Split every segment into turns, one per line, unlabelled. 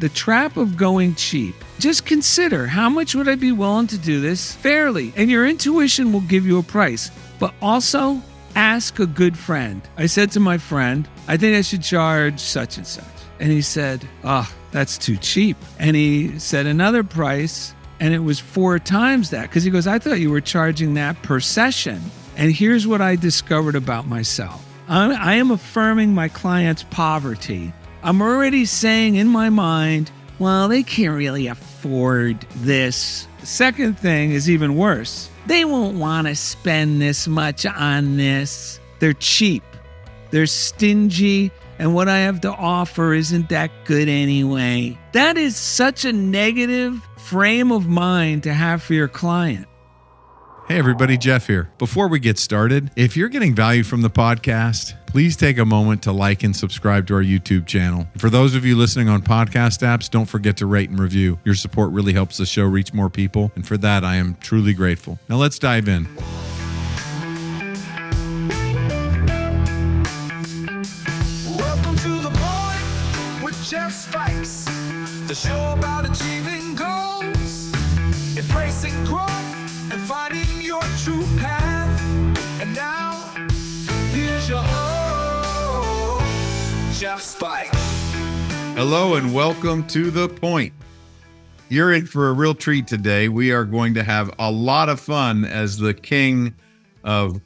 The trap of going cheap. Just consider, how much would I be willing to do this fairly? And your intuition will give you a price. But also, ask a good friend. I said to my friend, I think I should charge such and such. And he said, oh, that's too cheap. And he said another price, and it was 4 times that. Because he goes, I thought you were charging that per session. And here's what I discovered about myself. I am affirming my client's poverty. I'm already saying in my mind, well, they can't really afford this. The second thing is even worse. They won't want to spend this much on this. They're cheap. They're stingy. And what I have to offer isn't that good anyway. That is such a negative frame of mind to have for your client.
Hey everybody, Jeff here. Before we get started, if you're getting value from the podcast, please take a moment to like and subscribe to our YouTube channel. For those of you listening on podcast apps, don't forget to rate and review. Your support really helps the show reach more people, and for that, I am truly grateful. Now let's dive in.
Welcome to The Point with Jeff Spikes, the show about achieving goals, embracing growth, and finding your true path. And now, here's your host, Jeff Spikes.
Hello and welcome to The Point. You're in for a real treat today. We are going to have a lot of fun as the king of,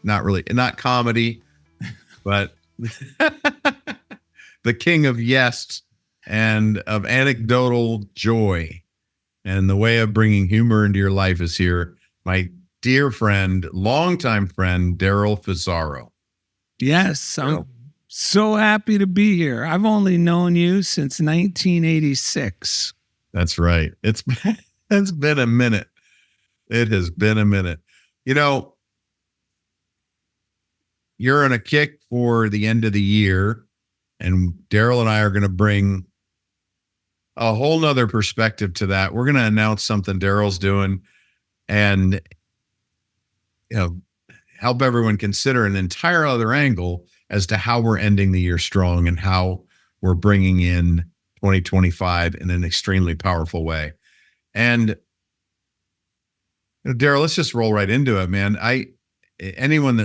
not comedy, but the king of yes and of anecdotal joy. And the way of bringing humor into your life is here. My dear friend, longtime friend, Darrell Fusaro.
Yes, I'm so happy to be here. I've only known you since 1986.
That's right. It's been a minute. It has been a minute. You know, you're on a kick for the end of the year, and Darrell and I are going to bring a whole nother perspective to that. We're going to announce something Darrell's doing and, help everyone consider an entire other angle as to how we're ending the year strong and how we're bringing in 2025 in an extremely powerful way. And Darrell, let's just roll right into it, man. Anyone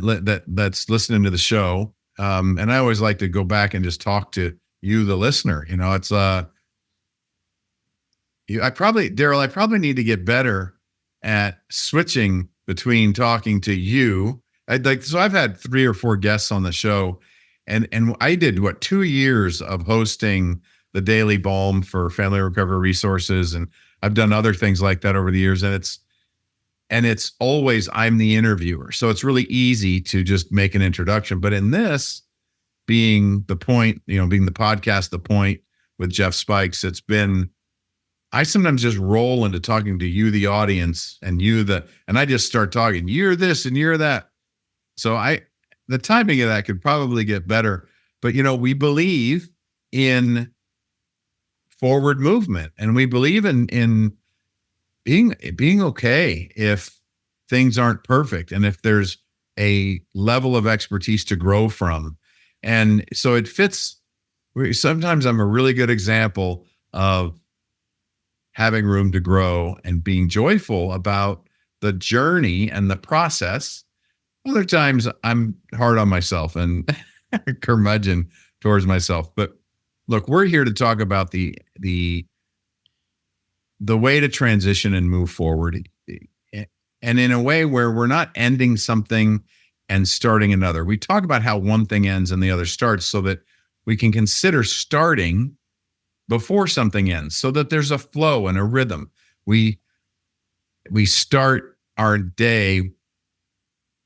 that's listening to the show, and I always like to go back and just talk to you, the listener. It's Darrell, I probably need to get better at switching between talking to you. So I've had 3 or 4 guests on the show, and I did 2 years of hosting the Daily Balm for Family Recovery Resources, and I've done other things like that over the years, and it's always I'm the interviewer. So it's really easy to just make an introduction. But in this being the point, being the podcast, The Point with Jeff Spikes, I sometimes just roll into talking to you, the audience, and and I just start talking, you're this and you're that. So the timing of that could probably get better, but we believe in forward movement, and we believe in being okay if things aren't perfect, and if there's a level of expertise to grow from. And so it fits. Sometimes I'm a really good example of having room to grow and being joyful about the journey and the process. Other times I'm hard on myself and curmudgeon towards myself. But look, we're here to talk about the way to transition and move forward, and in a way where we're not ending something and starting another. We talk about how one thing ends and the other starts, so that we can consider starting before something ends, so that there's a flow and a rhythm. We start our day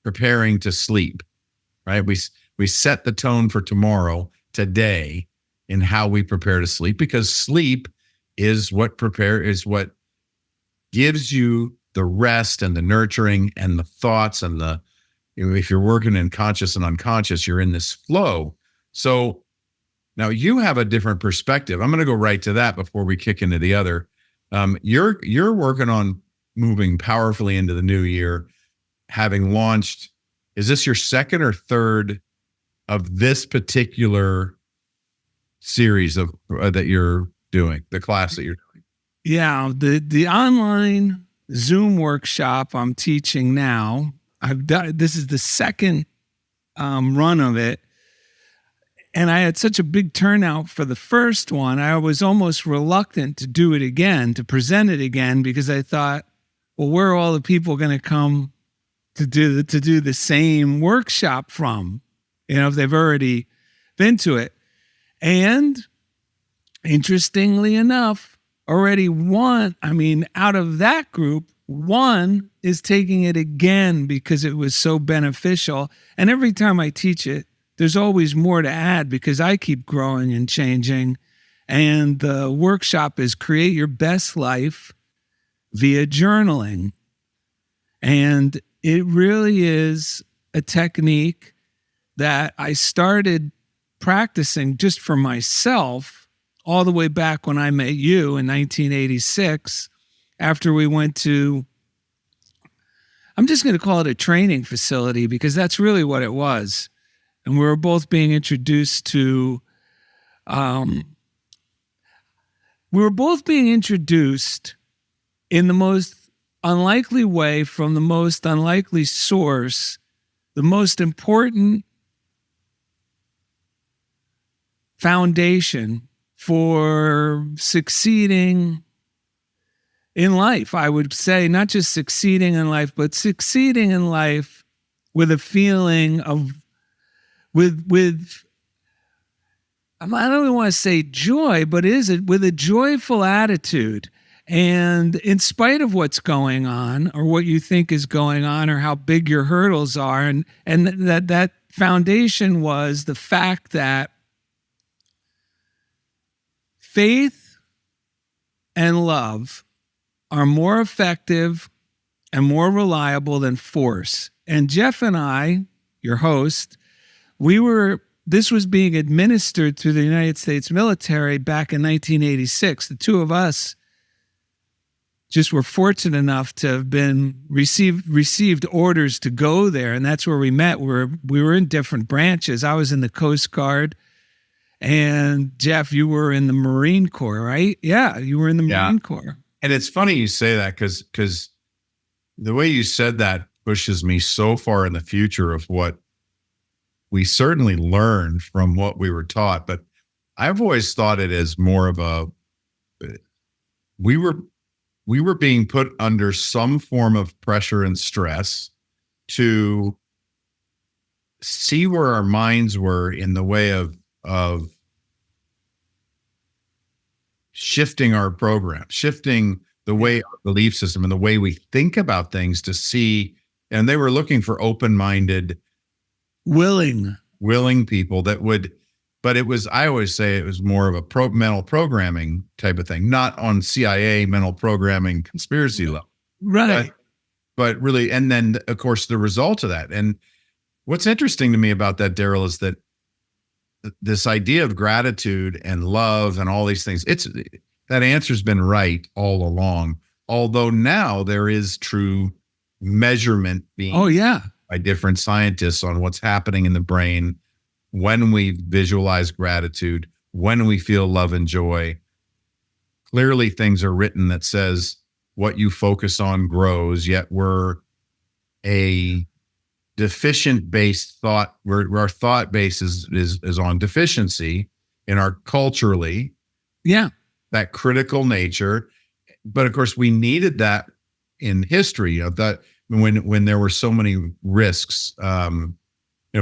preparing to sleep, right? We set the tone for tomorrow, today, in how we prepare to sleep, because sleep is what gives you the rest and the nurturing and the thoughts and if you're working in conscious and unconscious, you're in this flow. So now you have a different perspective. I'm going to go right to that before we kick into the other. You're working on moving powerfully into the new year, having launched. Is this your second or third of this particular series of that you're doing, the class that you're doing?
Yeah, the online Zoom workshop I'm teaching now. I've done this is the second run of it, and I had such a big turnout for the first one. I was almost reluctant to do it again, to present it again, because I thought, well, where are all the people going to come to do the same workshop from? You know, if they've already been to it. And interestingly enough, already one, I mean, out of that group, one is taking it again because it was so beneficial. And every time I teach it, there's always more to add because I keep growing and changing. And the workshop is Create Your Best Life via journaling. And it really is a technique that I started practicing just for myself all the way back when I met you in 1986, after we went to, I'm just going to call it a training facility because that's really what it was. And we were both being introduced to, in the most unlikely way from the most unlikely source, the most important foundation for succeeding in life. I would say not just succeeding in life, but succeeding in life with a feeling of, I don't even want to say joy, but with a joyful attitude. And in spite of what's going on or what you think is going on or how big your hurdles are, and that foundation was the fact that faith and love are more effective and more reliable than force. And Jeff and I, your host, this was being administered through the United States military back in 1986. The two of us just were fortunate enough to have been received orders to go there. And that's where we met. We were in different branches. I was in the Coast Guard. And Jeff, you were in the Marine Corps, right? Yeah, you were in the Marine Corps.
And it's funny you say that because the way you said that pushes me so far in the future of what we certainly learned from what we were taught. But I've always thought it as more of we were being put under some form of pressure and stress to see where our minds were in the way of shifting our program, shifting the way our belief system and the way we think about things to see. And they were looking for open-minded, willing people that would, but it was, I always say it was more of a mental programming type of thing, not on CIA mental programming conspiracy level.
Right.
But really, and then of course the result of that. And what's interesting to me about that, Darrell, is that this idea of gratitude and love and all these things, that answer's been right all along. Although now there is true measurement being by different scientists on what's happening in the brain when we visualize gratitude, when we feel love and joy. Clearly things are written that says what you focus on grows, yet we're a deficient based thought, where our thought base is on deficiency in our culturally. Yeah. That critical nature. But of course we needed that in history of that when there were so many risks.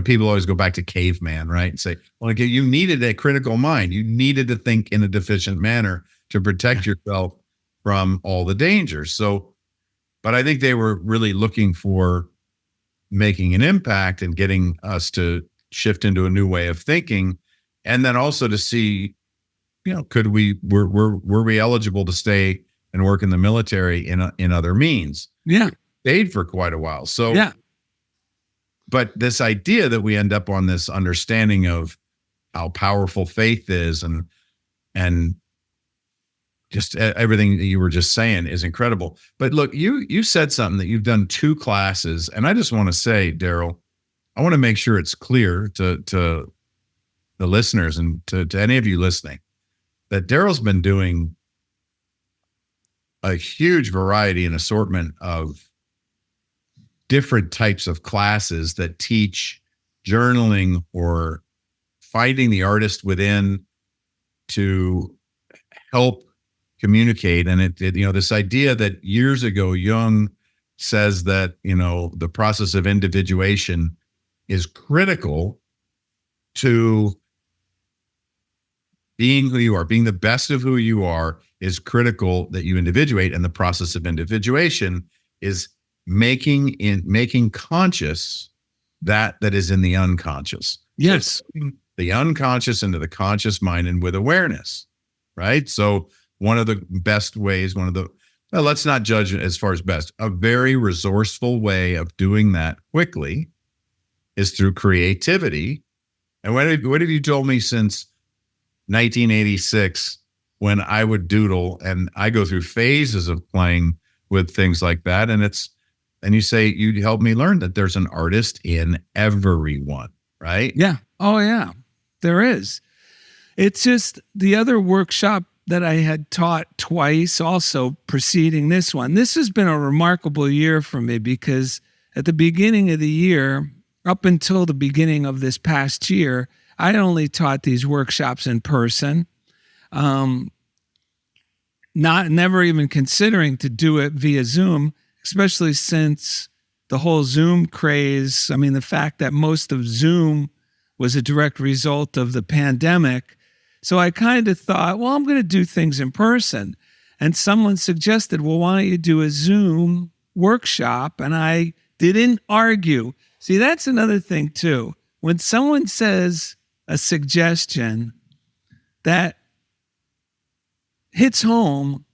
People always go back to caveman, right? And say, well, okay, you needed a critical mind. You needed to think in a deficient manner to protect yourself from all the dangers. So, but I think they were really looking for making an impact and getting us to shift into a new way of thinking. And then also to see, were we eligible to stay and work in the military in other means? Yeah. Stayed for quite a while. So, but this idea that we end up on this understanding of how powerful faith is and just everything that you were just saying is incredible. But look, you said something that you've done 2 classes. And I just want to say, Darrell, I want to make sure it's clear to the listeners and to any of you listening that Darrell's been doing a huge variety and assortment of different types of classes that teach journaling or finding the artist within to help communicate. And this idea that years ago, Jung says that, the process of individuation is critical to being who you are, being the best of who you are is critical that you individuate. And the process of individuation is making conscious that is in the unconscious.
Yes.
So the unconscious into the conscious mind and with awareness, right? So one of the best ways, let's not judge it as far as best, a very resourceful way of doing that quickly is through creativity. And what have you told me since 1986 when I would doodle, and I go through phases of playing with things like that. And you say, you helped me learn that there's an artist in everyone, right?
Yeah. Oh, yeah, there is. It's just the other workshop that I had taught twice, also preceding this one. This has been a remarkable year for me because at the beginning of the year, up until the beginning of this past year, I only taught these workshops in person, never even considering to do it via Zoom, especially since the whole Zoom craze. I mean, the fact that most of Zoom was a direct result of the pandemic. So I kind of thought, well, I'm going to do things in person. And someone suggested, well, why don't you do a Zoom workshop? And I didn't argue. See, that's another thing too. When someone says a suggestion that hits home,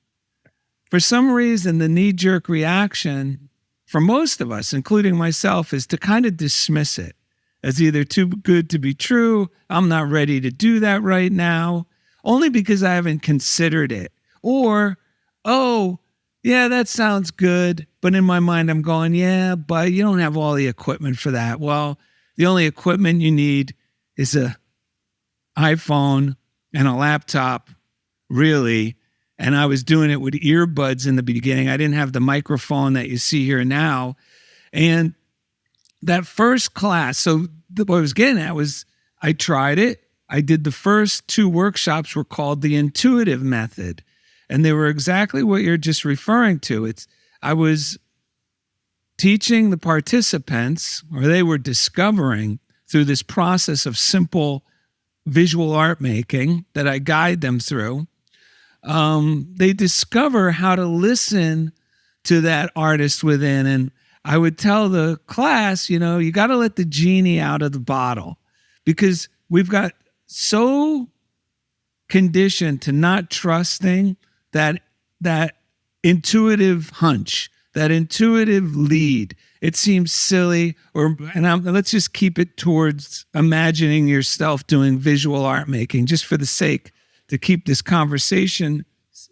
for some reason, the knee-jerk reaction for most of us, including myself, is to kind of dismiss it as either too good to be true, I'm not ready to do that right now, only because I haven't considered it. Or, oh, yeah, that sounds good. But in my mind, I'm going, yeah, but you don't have all the equipment for that. Well, the only equipment you need is a iPhone and a laptop, really. And I was doing it with earbuds in the beginning. I didn't have the microphone that you see here now. And that first class, so what I was getting at was I tried it. I did the first 2 workshops were called the intuitive method. And they were exactly what you're just referring to. I was teaching the participants, or they were discovering through this process of simple visual art making that I guide them through. They discover how to listen to that artist within. And I would tell the class, you got to let the genie out of the bottle, because we've got so conditioned to not trusting that intuitive hunch, that intuitive lead. It seems silly, let's just keep it towards imagining yourself doing visual art making, just for the sake to keep this conversation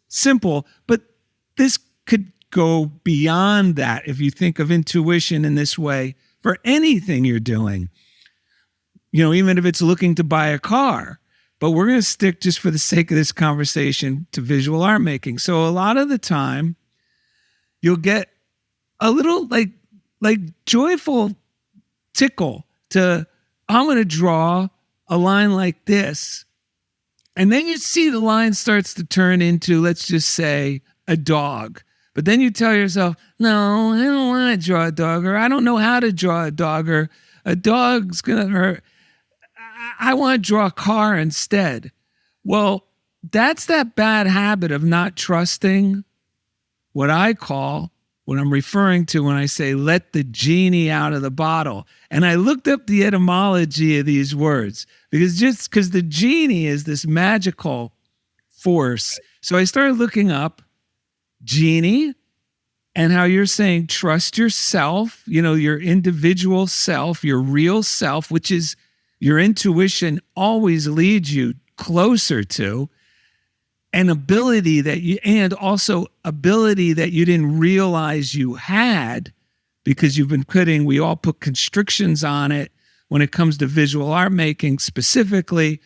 simple. But this could go beyond that if you think of intuition in this way for anything you're doing. Even if it's looking to buy a car. But we're going to stick, just for the sake of this conversation, to visual art making. So a lot of the time, you'll get a little like joyful tickle to, I'm going to draw a line like this. And then you see the line starts to turn into, let's just say, a dog. But then you tell yourself, no, I don't want to draw a dog, or I don't know how to draw a dog, or a dog's going to hurt. I want to draw a car instead. Well, that's that bad habit of not trusting what I'm referring to when I say, let the genie out of the bottle. And I looked up the etymology of these words, because the genie is this magical force. So I started looking up genie and how you're saying, trust yourself, your individual self, your real self, which is your intuition always leads you closer to, an ability that you didn't realize you had, because we all put constrictions on it when it comes to visual art making specifically.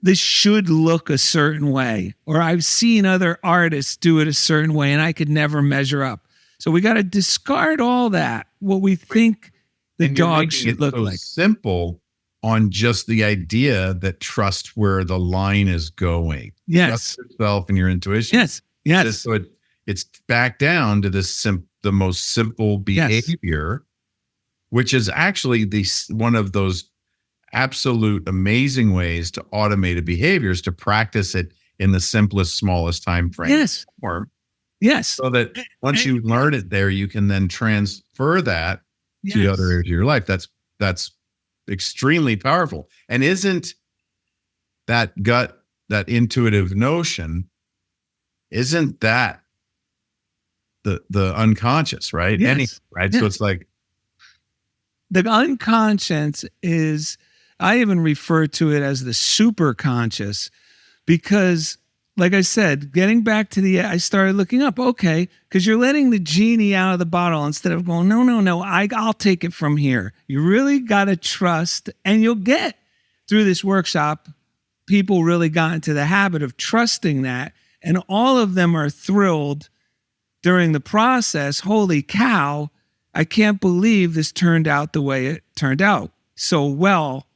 this should look a certain way, or I've seen other artists do it a certain way and I could never measure up. So we got to discard all that, what we think the
And you're
dog
making
should
it
look
so
like.
simple on just the idea that trust where the line is going.
Yes.
Trust yourself and your intuition.
Yes. Yes.
Just so it's back down to the most simple behavior, which is actually one of those absolute amazing ways to automate a behavior is to practice it in the simplest, smallest time frame.
Yes. Yes.
So that once you learn it there, you can then transfer that to the other areas of your life. That's extremely powerful. And isn't that intuitive notion, isn't that the unconscious, right?
Yes.
Right.
Yes.
So it's like
the unconscious is, I even refer to it as the super conscious, because like I said, getting back to I started looking up, okay, because you're letting the genie out of the bottle instead of going, no, I'll take it from here. You really got to trust, and you'll get through this workshop, people really got into the habit of trusting that, and all of them are thrilled during the process. Holy cow, I can't believe this turned out the way it turned out so well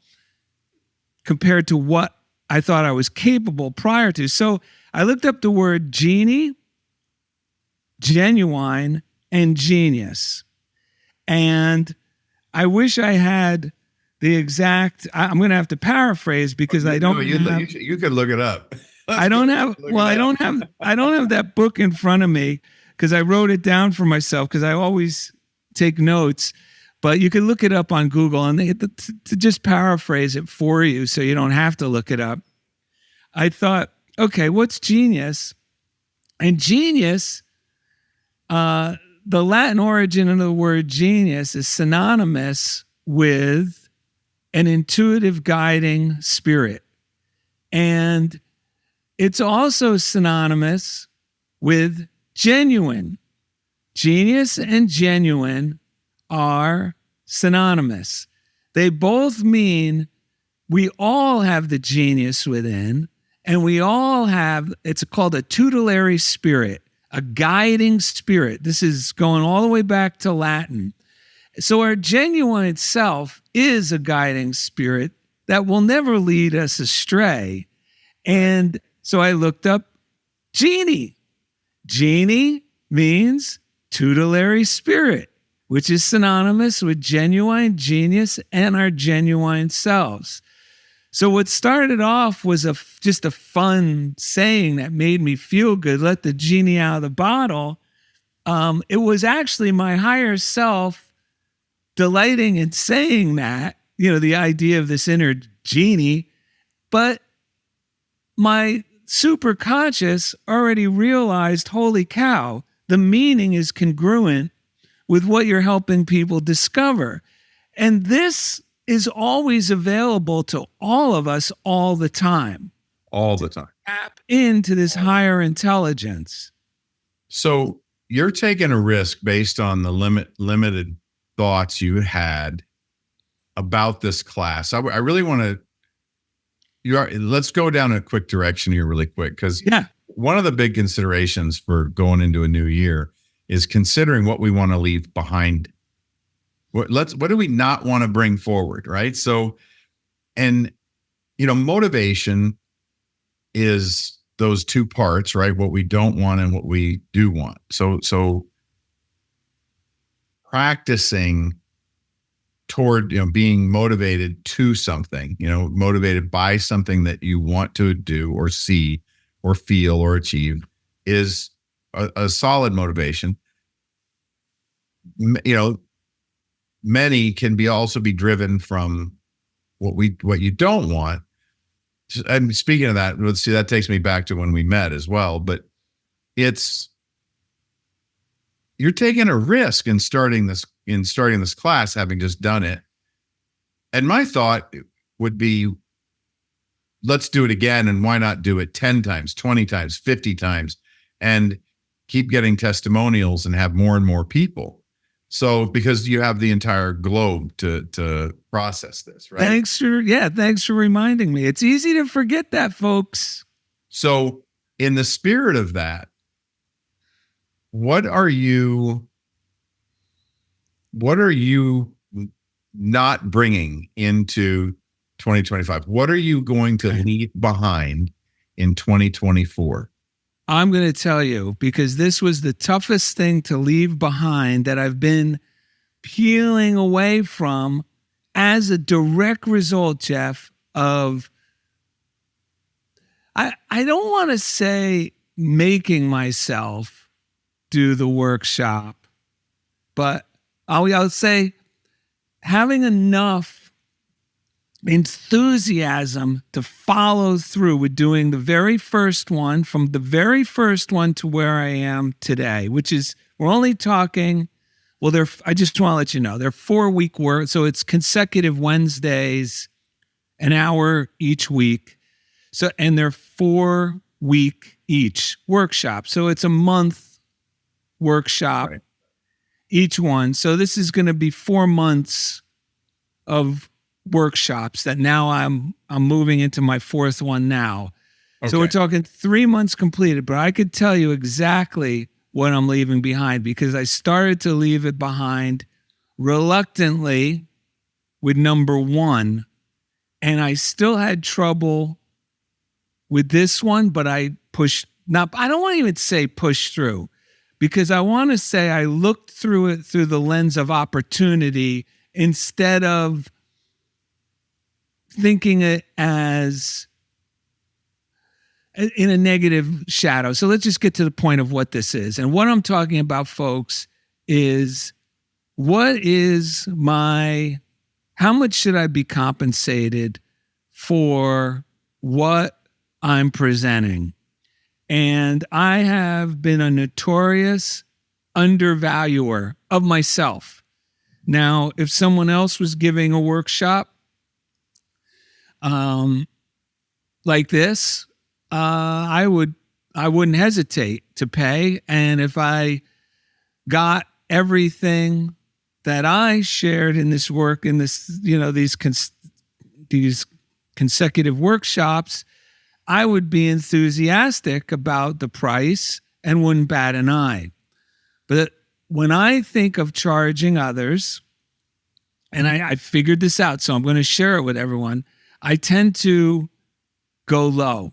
compared to what I thought I was capable prior to. So I looked up the word genie, genuine, and genius. And I wish I had the exact, I'm going to have to paraphrase because I don't have,
you could look it up.
I don't have that book in front of me because I wrote it down for myself because I always take notes. But you can look it up on Google, and to just paraphrase it for you so you don't have to look it up. I thought, okay, what's genius? And genius, the Latin origin of the word genius is synonymous with an intuitive guiding spirit. And it's also synonymous with genuine. Genius and genuine are synonymous. They both mean we all have the genius within, and we all have, it's called a tutelary spirit, a guiding spirit. This is going all the way back to Latin. So our genuine self is a guiding spirit that will never lead us astray. And so I looked up genie. Genie means tutelary spirit, which is synonymous with genuine, genius, and our genuine selves. So what started off was just a fun saying that made me feel good, let the genie out of the bottle. It was actually my higher self delighting in saying that, the idea of this inner genie, but my super conscious already realized, holy cow, the meaning is congruent with what you're helping people discover. And this is always available to all of us all the time.
All the time.
Tap into this higher intelligence.
So you're taking a risk based on the limited thoughts you had about this class. I really want to, let's go down a quick direction here really quick, because one of the big considerations for going into a new year is considering what we want to leave behind. What do we not want to bring forward, right? So, and motivation is those two parts, right? What we don't want and what we do want. So practicing toward being motivated to something, motivated by something that you want to do or see or feel or achieve is a solid motivation. Many can also be driven from what you don't want. And speaking of that, let's see, that takes me back to when we met as well. But you're taking a risk in starting this class, having just done it. And my thought would be, let's do it again. And why not do it 10 times, 20 times, 50 times, and keep getting testimonials and have more and more people. So because you have the entire globe to process this, right?
Thanks for reminding me. It's easy to forget that, folks.
So in the spirit of that, what are you not bringing into 2025? What are you going to leave behind in 2024?
I'm going to tell you, because this was the toughest thing to leave behind that I've been peeling away from as a direct result, Jeff, of, I don't want to say making myself do the workshop, but I'll say having enough enthusiasm to follow through with doing the very first one, from the very first one to where I am today, which is, we're only talking, well, I just want to let you know, they're 4-week work. So it's consecutive Wednesdays, an hour each week. So, and they're 4-week each workshop. So it's a month workshop, right, each one. So this is going to be 4 months of workshops that now I'm moving into my 4th one now. Okay. So we're talking 3 months completed, but I could tell you exactly what I'm leaving behind, because I started to leave it behind reluctantly with number 1, and I still had trouble with this one, but I pushed, I don't want to even say push through, because I want to say I looked through it through the lens of opportunity instead of thinking it as in a negative shadow. So let's just get to the point of what this is. And what I'm talking about, folks, is how much should I be compensated for what I'm presenting? And I have been a notorious undervaluer of myself. Now, if someone else was giving a workshop like this, I wouldn't hesitate to pay. And if I got everything that I shared in this work, in this, these consecutive workshops, I would be enthusiastic about the price and wouldn't bat an eye. But when I think of charging others, and I figured this out, so I'm going to share it with everyone, I tend to go low.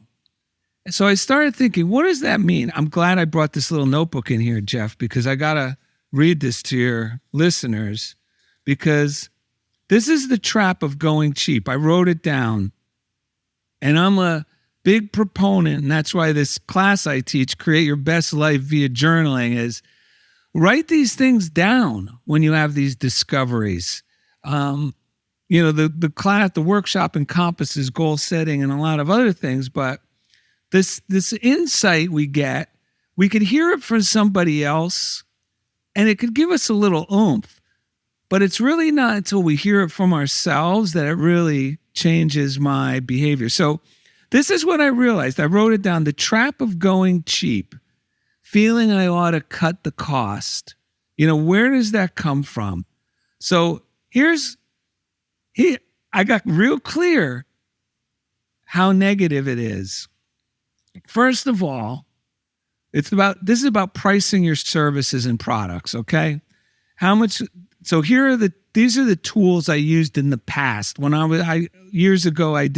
So I started thinking, what does that mean? I'm glad I brought this little notebook in here, Jeff, because I got to read this to your listeners, because this is the trap of going cheap. I wrote it down, and I'm a big proponent, and that's why this class I teach, Create Your Best Life via Journaling, is write these things down when you have these discoveries. The class, the workshop encompasses goal setting and a lot of other things, but this insight we get, we could hear it from somebody else and it could give us a little oomph, but it's really not until we hear it from ourselves that it really changes my behavior. So this is what I realized. I wrote it down: the trap of going cheap, feeling I ought to cut the cost. Where does that come from? So I got real clear how negative it is. First of all, this is about pricing your services and products, okay? How much? So these are the tools I used in the past. When years ago, I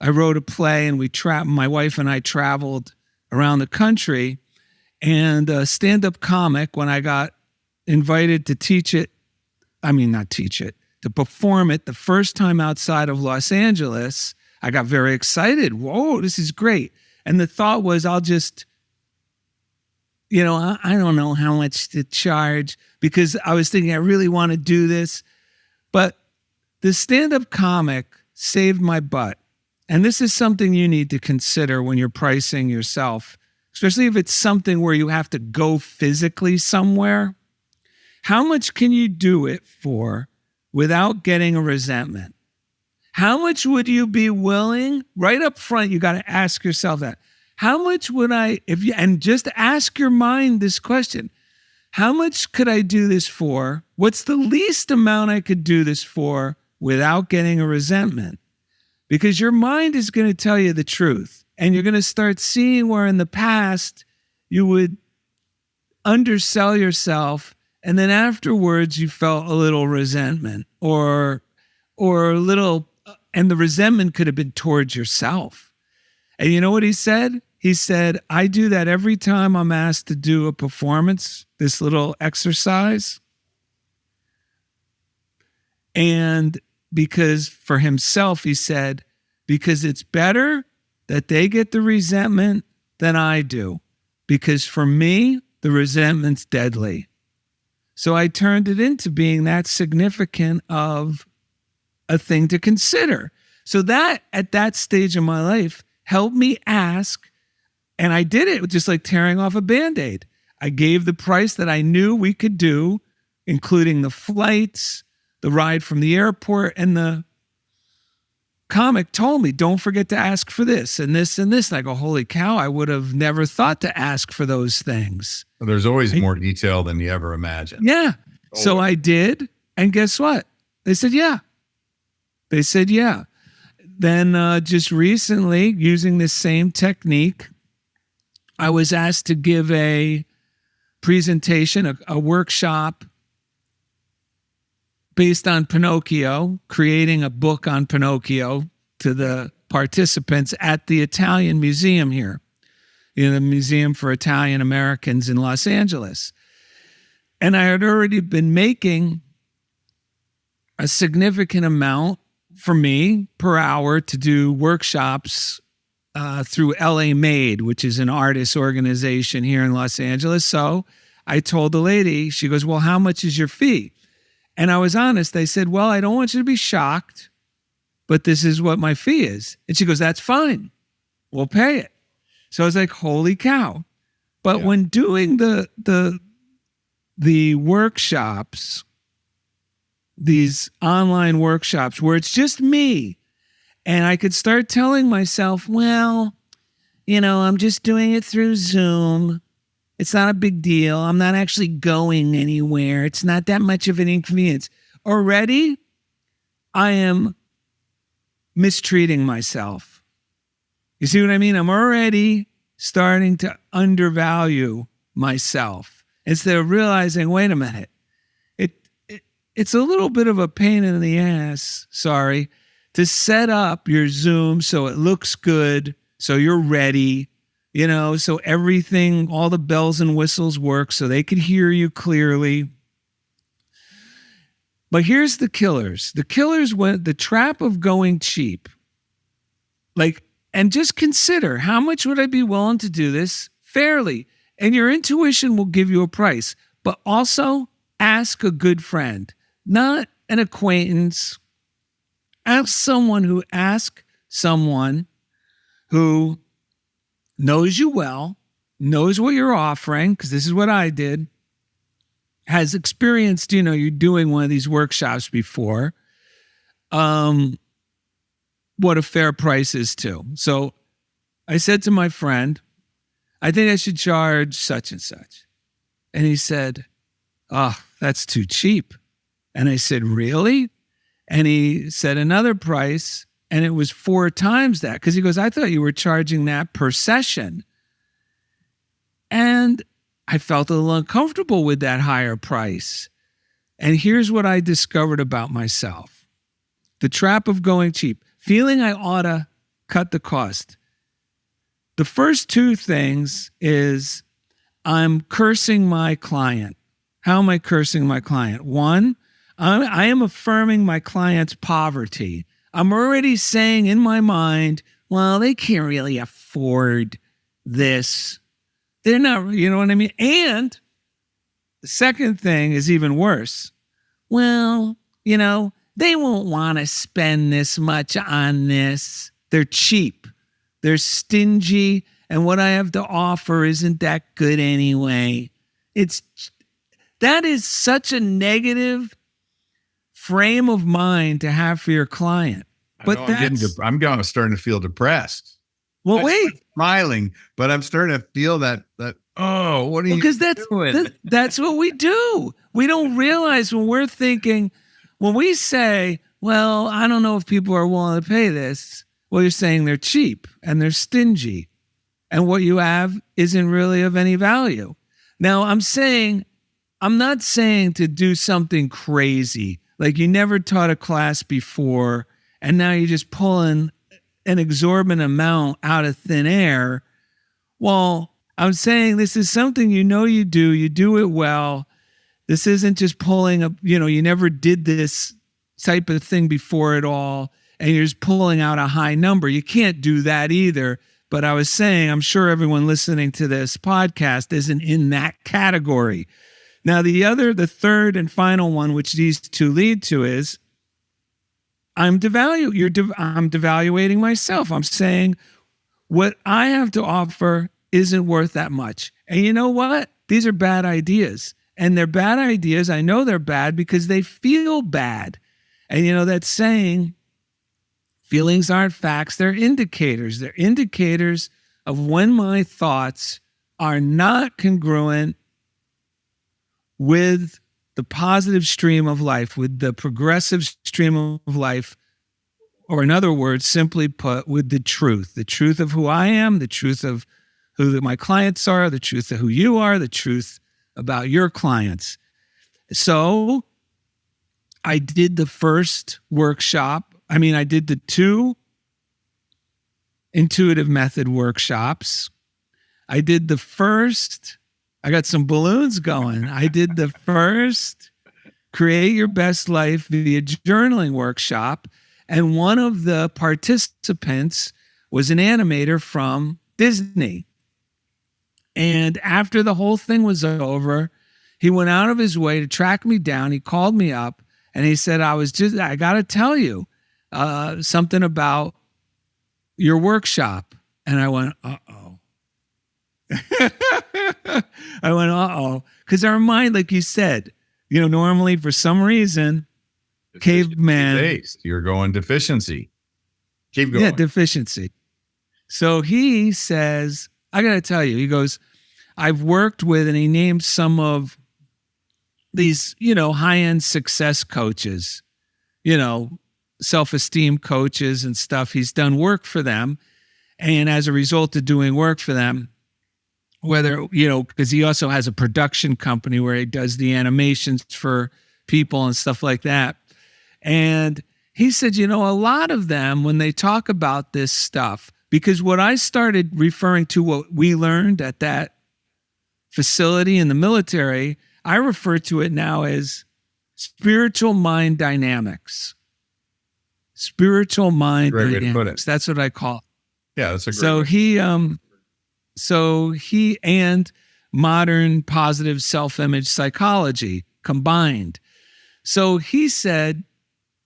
wrote a play, and my wife and I traveled around the country, and a stand-up comic, when I got invited to to perform it the first time outside of Los Angeles, I got very excited. Whoa, this is great. And the thought was, I'll just, I don't know how much to charge, because I was thinking I really want to do this. But the stand-up comic saved my butt. And this is something you need to consider when you're pricing yourself, especially if it's something where you have to go physically somewhere. How much can you do it for without getting a resentment? How much would you be willing, right up front, you got to ask yourself that. How much would and just ask your mind this question: how much could I do this for? What's the least amount I could do this for without getting a resentment? Because your mind is going to tell you the truth. And you're going to start seeing where in the past you would undersell yourself. And then afterwards you felt a little resentment or a little, and the resentment could have been towards yourself. And you know what he said? He said, I do that every time I'm asked to do a performance, this little exercise. And because for himself, he said, because it's better that they get the resentment than I do. Because for me, the resentment's deadly. So I turned it into being that significant of a thing to consider. So that at that stage of my life helped me ask, and I did it just like tearing off a Band-Aid. I gave the price that I knew we could do, including the flights, the ride from the airport, and the comic told me, don't forget to ask for this and this and this. And I go, holy cow, I would have never thought to ask for those things.
There's always more detail than you ever imagined.
Yeah.
Always.
So I did. And guess what? They said, yeah. They said, yeah. Then just recently, using this same technique, I was asked to give a presentation, a workshop based on Pinocchio, creating a book on Pinocchio to the participants at the Italian Museum here, the Museum for Italian Americans in Los Angeles. And I had already been making a significant amount for me per hour to do workshops through LA Made, which is an artist organization here in Los Angeles. So I told the lady, she goes, well, how much is your fee? And I was honest. I said, well, I don't want you to be shocked, but this is what my fee is. And she goes, that's fine. We'll pay it. So I was like, holy cow. But when doing the workshops, these online workshops where it's just me, and I could start telling myself, well, I'm just doing it through Zoom. It's not a big deal. I'm not actually going anywhere. It's not that much of an inconvenience. Already, I am mistreating myself. You see what I mean? I'm already starting to undervalue myself instead of realizing, wait a minute, it's a little bit of a pain in the ass, to set up your Zoom so it looks good, so you're ready, so everything, all the bells and whistles work so they could hear you clearly. But here's the killers. The killers went the trap of going cheap. And just consider, how much would I be willing to do this fairly? And your intuition will give you a price. But also ask a good friend, not an acquaintance. Ask someone who knows you well, knows what you're offering, because this is what I did, has experienced, you're doing one of these workshops before, what a fair price is too. So I said to my friend, I think I should charge such and such. And he said, oh, that's too cheap. And I said, really? And he said another price, and it was 4 times that, because he goes, I thought you were charging that per session. And I felt a little uncomfortable with that higher price. And here's what I discovered about myself. The trap of going cheap. Feeling I ought to cut the cost. The first 2 things is I'm cursing my client. How am I cursing my client? 1, I am affirming my client's poverty. I'm already saying in my mind, well, they can't really afford this. They're not, you know what I mean? And the second thing is even worse. Well, they won't want to spend this much on this. They're cheap. They're stingy. And what I have to offer isn't that good anyway. That is such a negative frame of mind to have for your client. But
I'm starting to feel depressed.
Well,
I
wait.
started smiling, but I'm starting to feel that, oh, what are you
Because
doing?
that's what we do. We don't realize when we're thinking, when we say, well, I don't know if people are willing to pay this. Well, you're saying they're cheap and they're stingy. And what you have isn't really of any value. Now, I'm not saying to do something crazy, like you never taught a class before, and now you're just pulling an exorbitant amount out of thin air. Well, I'm saying this is something you do it well. This isn't just pulling up, you never did this type of thing before at all, and you're just pulling out a high number. You can't do that either. But I was saying, I'm sure everyone listening to this podcast isn't in that category. Now, the third and final one, which these two lead to, is I'm devaluating myself. I'm saying what I have to offer isn't worth that much. And you know what? These are bad ideas. And they're bad ideas. I know they're bad because they feel bad. And that saying, feelings aren't facts, they're indicators. They're indicators of when my thoughts are not congruent with the positive stream of life, with the progressive stream of life, or in other words, simply put, with the truth of who I am, the truth of who my clients are, the truth of who you are, the truth about your clients. So I did the first workshop. I did the 2 intuitive method workshops. I got some balloons going. I did the first Create Your Best Life via journaling workshop. And one of the participants was an animator from Disney. And after the whole thing was over, he went out of his way to track me down. He called me up and he said, I got to tell you something about your workshop. And I went, uh-oh. Because our mind, like you said, normally for some reason, caveman.
Based. You're going deficiency. Keep going.
Yeah, deficiency. So he says, I got to tell you, he goes, I've worked with, and he named some of these, high-end success coaches, self-esteem coaches and stuff. He's done work for them. And as a result of doing work for them, whether, because he also has a production company where he does the animations for people and stuff like that. And he said, a lot of them, when they talk about this stuff, because what I started referring to, what we learned at that facility in the military, I refer to it now as spiritual mind dynamics. Spiritual mind dynamics. That's what I call it.
Yeah, that's a great
he and modern positive self-image psychology combined. So he said,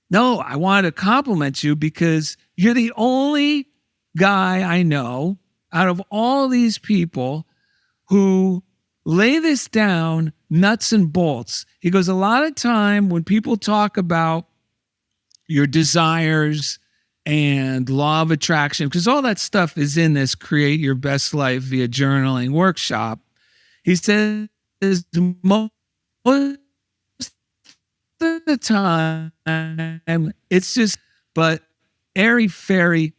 no, I want to compliment you because you're the only guy I know out of all these people who lay this down nuts and bolts. He goes, a lot of time when people talk about your desires and law of attraction, because all that stuff is in this Create Your Best Life via journaling workshop. He says most of the time it's just, but airy fairy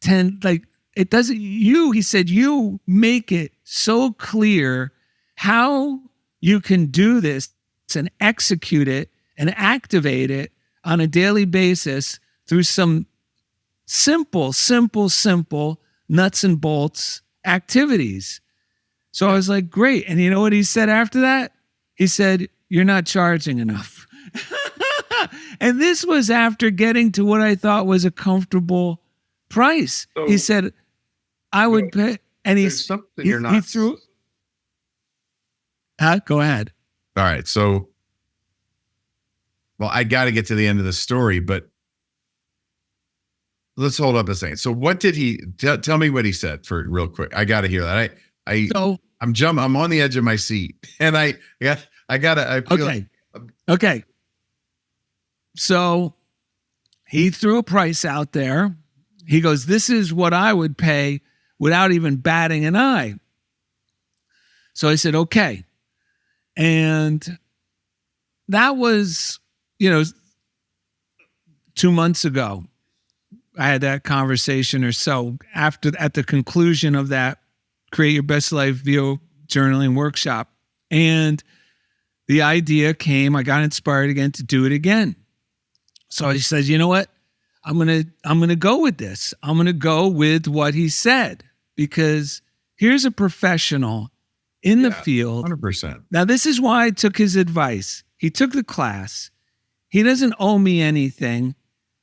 it doesn't, he said, you make it so clear how you can do this and execute it and activate it on a daily basis through some simple nuts and bolts activities. So I was like, great. And you know what he said after that? He said, you're not charging enough. And this was after getting to what I thought was a comfortable price. So, he said, I would pay. And he threw. Go ahead.
All right. So, well, I got to get to the end of the story, but let's hold up a second. So what did he tell me what he said for real quick? I got to hear that. I'm on the edge of my seat and I feel
okay. So he threw a price out there. He goes, this is what I would pay without even batting an eye. So I said, okay. And that was, 2 months ago. I had that conversation or so at the conclusion of that Create Your Best Life VO journaling workshop. And the idea came, I got inspired again to do it again. So I said, you know what? I'm going to go with this. I'm going to go with what he said, because here's a professional in the field.
100%.
Now, this is why I took his advice. He took the class. He doesn't owe me anything.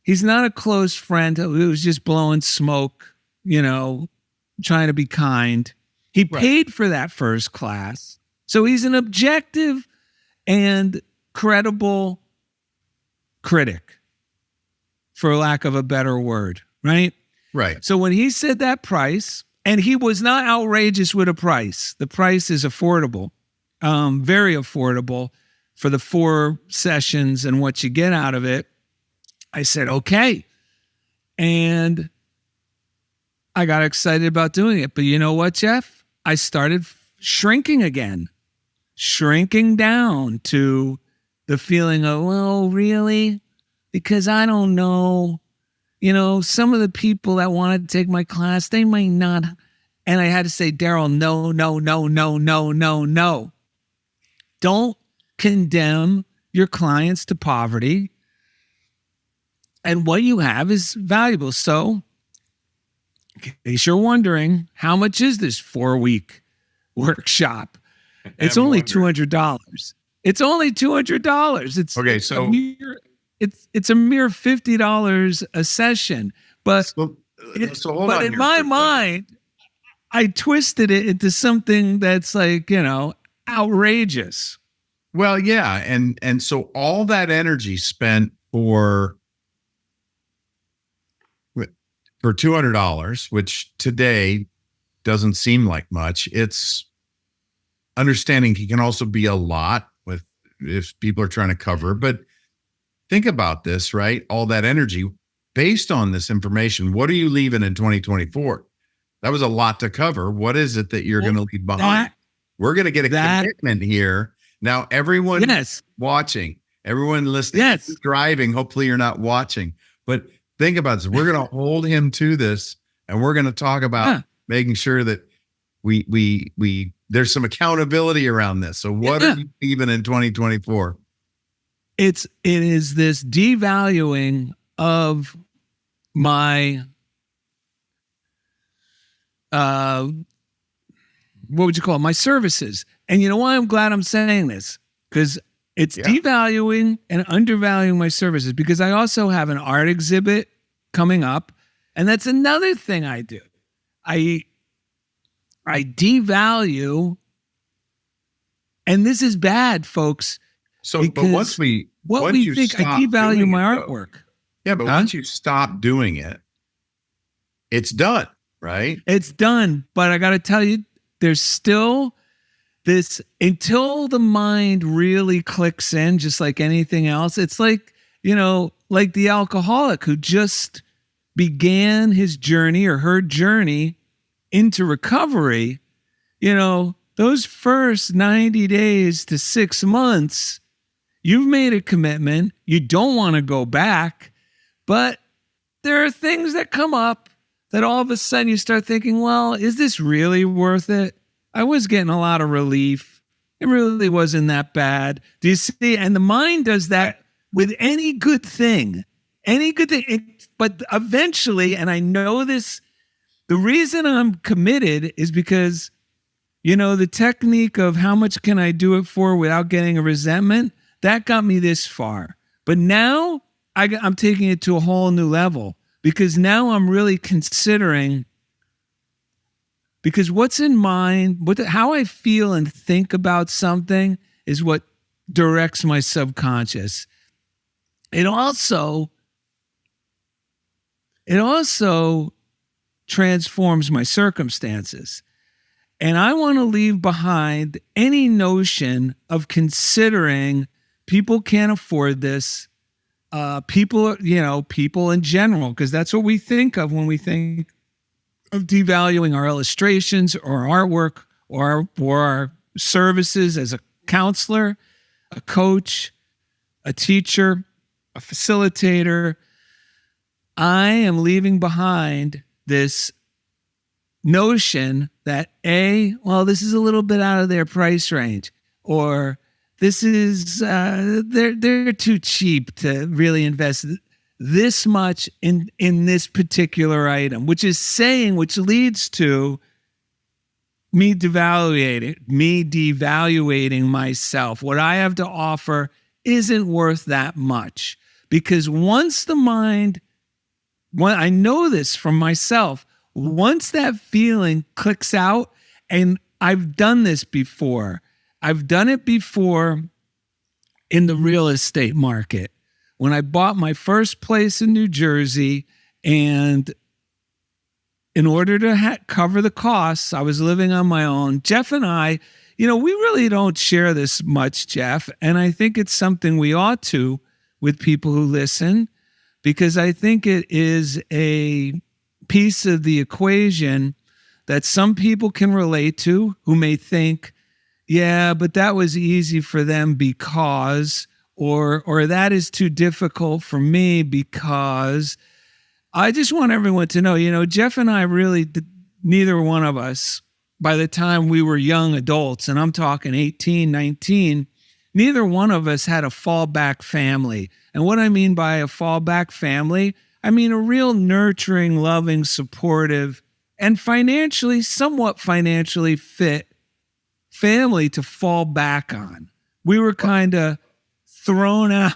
He's not a close friend who was just blowing smoke, trying to be kind. He paid for that first class. So he's an objective and credible critic, for lack of a better word, right?
Right.
So when he said that price, and he was not outrageous with a price. The price is affordable, very affordable for the 4 sessions and what you get out of it. I said, okay. And I got excited about doing it. But you know what, Jeff? I started shrinking down to the feeling of, well, really? Because I don't know. Some of the people that wanted to take my class, they might not. And I had to say, Darrell, no. Don't condemn your clients to poverty. And what you have is valuable. So, in case you're wondering, how much is this 4-week workshop? It's only $200. It's only $200. It's
okay. So
it's a mere $50 a session. But
hold
but
on
in
here
my
for a
mind, I twisted it into something that's like, outrageous.
Well, yeah, and so all that energy spent for $200, which today doesn't seem like much. It's understanding it can also be a lot with if people are trying to cover. But think about this, right? All that energy based on this information. What are you leaving in 2024? That was a lot to cover. What is it that you're going to leave behind? We're going to get a commitment here. Now, everyone watching, everyone listening, driving, hopefully you're not watching, but think about this. We're going to hold him to this, and we're going to talk about making sure that we there's some accountability around this. So what are you leaving in 2024?
It is this devaluing of my what would you call it? My services. And you know why I'm glad I'm saying this? Because it's devaluing and undervaluing my services, because I also have an art exhibit coming up. And that's another thing I do. I devalue, and this is bad, folks.
So, but once you
think I devalue my artwork.
But once you stop doing it, it's done, right?
It's done. But I got to tell you, there's still this, until the mind really clicks in, just like anything else. It's like, like the alcoholic who just began his journey or her journey into recovery. Those first 90 days to 6 months, you've made a commitment. You don't want to go back, but there are things that come up that all of a sudden you start thinking, well, is this really worth it? I was getting a lot of relief. It really wasn't that bad. Do you see? And the mind does that with any good thing. But eventually, and I know this, the reason I'm committed is because, the technique of how much can I do it for without getting a resentment, that got me this far. But now I'm taking it to a whole new level, because now I'm really considering, because what's in mind, how I feel and think about something is what directs my subconscious. It also transforms my circumstances. And I want to leave behind any notion of considering people can't afford this. People in general, because that's what we think of when we think of devaluing our illustrations or artwork or our services as a counselor, a coach, a teacher, a facilitator. I am leaving behind this notion that this is a little bit out of their price range, or this is they're too cheap to really invest this much in this particular item, which leads to me devaluating myself. What I have to offer isn't worth that much, because once the mind, I know this from myself, once that feeling clicks out, and I've done this before. I've done it before in the real estate market. When I bought my first place in New Jersey, and in order to cover the costs, I was living on my own. Jeff and I, we really don't share this much, Jeff. And I think it's something we ought to with people who listen, because I think it is a piece of the equation that some people can relate to, who may think, yeah, but that was easy for them because, or that is too difficult for me because. I just want everyone to know, Jeff and I really, neither one of us, by the time we were young adults, and I'm talking 18, 19, neither one of us had a fallback family. And what I mean by a fallback family, I mean a real nurturing, loving, supportive, and somewhat financially fit family to fall back on. We were kind of thrown out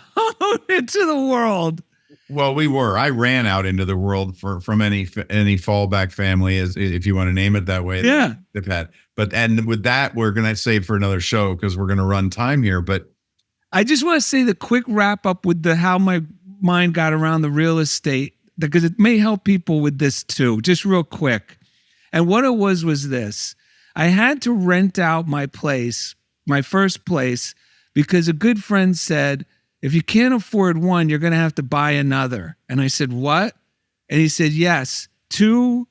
into the world.
Well, we were. I ran out into the world from any fallback family, as if you want to name it that way.
Yeah,
they've had. And with that, we're going to save for another show because we're going to run time here. But
I just want to say the quick wrap up with how my mind got around the real estate, because it may help people with this too. Just real quick. And what it was this: I had to rent out my place, my first place, because a good friend said, if you can't afford one, you're going to have to buy another. And I said, what? And he said, yes, 2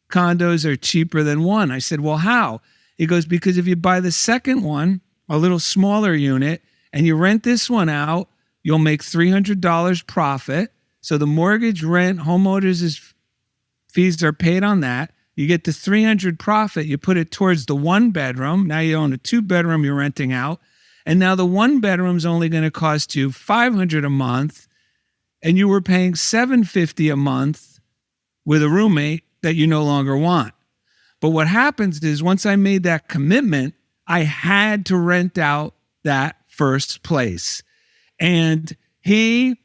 condos are cheaper than one. I said, well, how? He goes, because if you buy the second one, a little smaller unit, and you rent this one out, you'll make $300 profit. So the mortgage, rent, homeowners' fees are paid on that. You get the $300 profit. You put it towards the 1 bedroom. Now you own a 2 bedroom you're renting out. And now the 1 bedroom's only going to cost you $500 a month, and you were paying $750 a month with a roommate that you no longer want. But what happens is, once I made that commitment, I had to rent out that first place. And I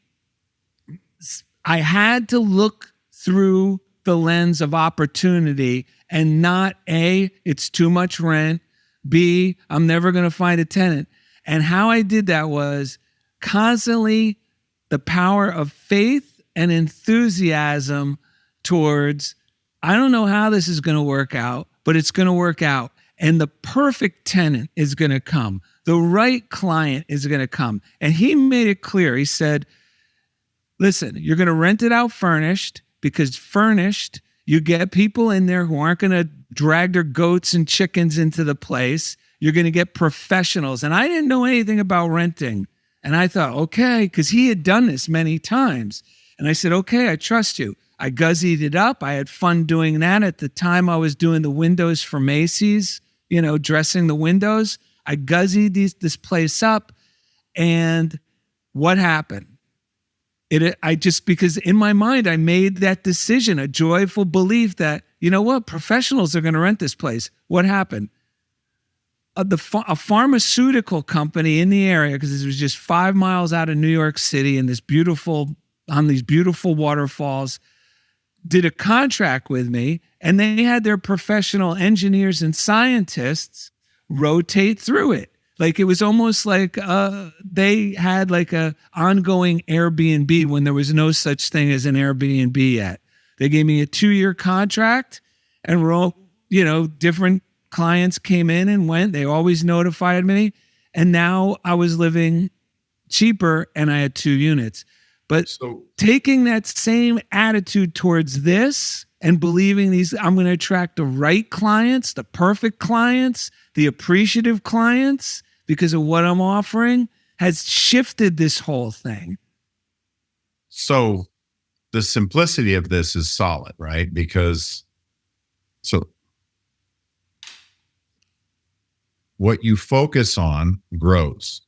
had to look through the lens of opportunity and not A, it's too much rent, B, I'm never going to find a tenant. And how I did that was constantly the power of faith and enthusiasm towards, I don't know how this is going to work out, but it's going to work out. And the perfect tenant is going to come. The right client is going to come. And he made it clear. He said, listen, you're going to rent it out furnished, because furnished, you get people in there who aren't going to drag their goats and chickens into the place. You're going to get professionals. And I didn't know anything about renting. And I thought, okay, because he had done this many times. And I said, okay, I trust you. I guzzied it up. I had fun doing that. At the time, I was doing the windows for Macy's, dressing the windows. I guzzied this place up. And what happened? Because in my mind, I made that decision, a joyful belief that, professionals are going to rent this place. What happened? A pharmaceutical company in the area, because it was just 5 miles out of New York City on these beautiful waterfalls, did a contract with me, and they had their professional engineers and scientists rotate through it. Like, it was almost like they had like a ongoing Airbnb when there was no such thing as an Airbnb yet. They gave me a 2-year contract, and different clients came in and went. They always notified me. And now I was living cheaper, and I had 2 units. But taking that same attitude towards this and believing I'm going to attract the right clients, the perfect clients, the appreciative clients because of what I'm offering has shifted this whole thing.
So the simplicity of this is solid, right? Because so what you focus on grows.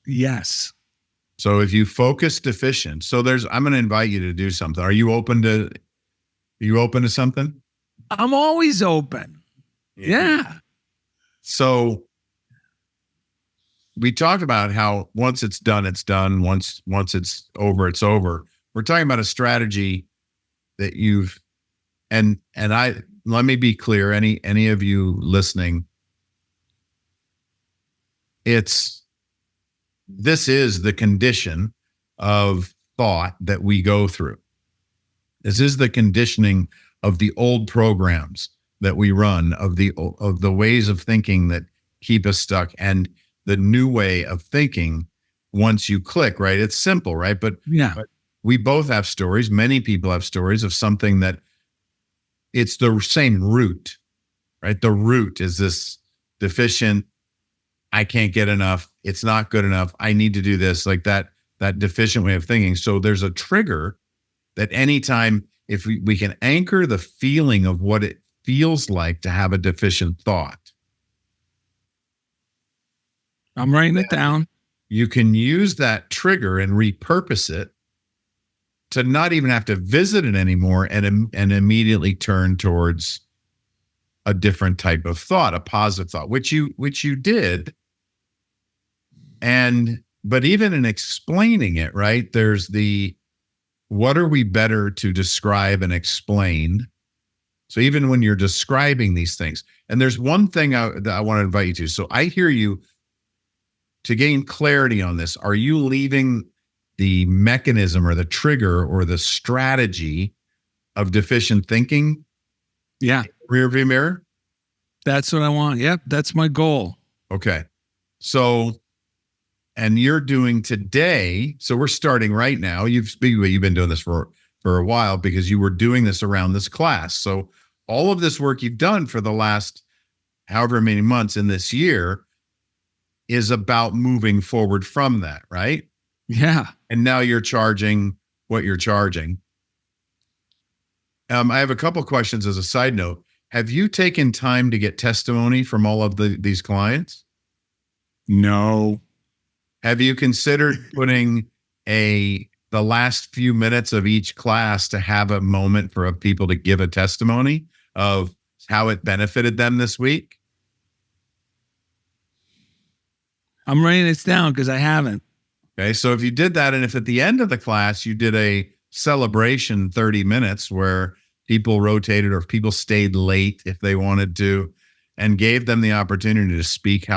Yes.
So if you focus deficient, I'm going to invite you to do something. Are you open to something?
I'm always open. Yeah.
So we talked about how once it's done, it's done. Once it's over, it's over. We're talking about a strategy that let me be clear, any of you listening, this is the condition of thought that we go through. This is the conditioning of the old programs that we run, of the ways of thinking that keep us stuck, and the new way of thinking once you click, right? It's simple, right? But we both have stories. Many people have stories of something that it's the same root, right? The root is this deficient, I can't get enough, it's not good enough, I need to do this, like that deficient way of thinking. So there's a trigger that anytime, if we can anchor the feeling of what it feels like to have a deficient thought.
I'm writing it down.
You can use that trigger and repurpose it to not even have to visit it anymore and immediately turn towards a different type of thought, a positive thought, which you did. But even in explaining it, right, there's what are we better to describe and explain? So even when you're describing these things, and there's one thing that I want to invite you to. So I hear you, to gain clarity on this, are you leaving the mechanism or the trigger or the strategy of deficient thinking?
Yeah.
Rear view mirror?
That's what I want. Yep. That's my goal.
Okay. So, and you're doing today. So we're starting right now. You've been doing this for a while because you were doing this around this class. So all of this work you've done for the last however many months in this year is about moving forward from that, right?
Yeah.
And now you're charging what you're charging. I have a couple questions as a side note. Have you taken time to get testimony from all of these clients?
No.
Have you considered putting the last few minutes of each class to have a moment for people to give a testimony of how it benefited them this week?
I'm writing this down because I haven't.
Okay, so if you did that, and if at the end of the class you did a celebration 30 minutes where people rotated or people stayed late if they wanted to, and gave them the opportunity to speak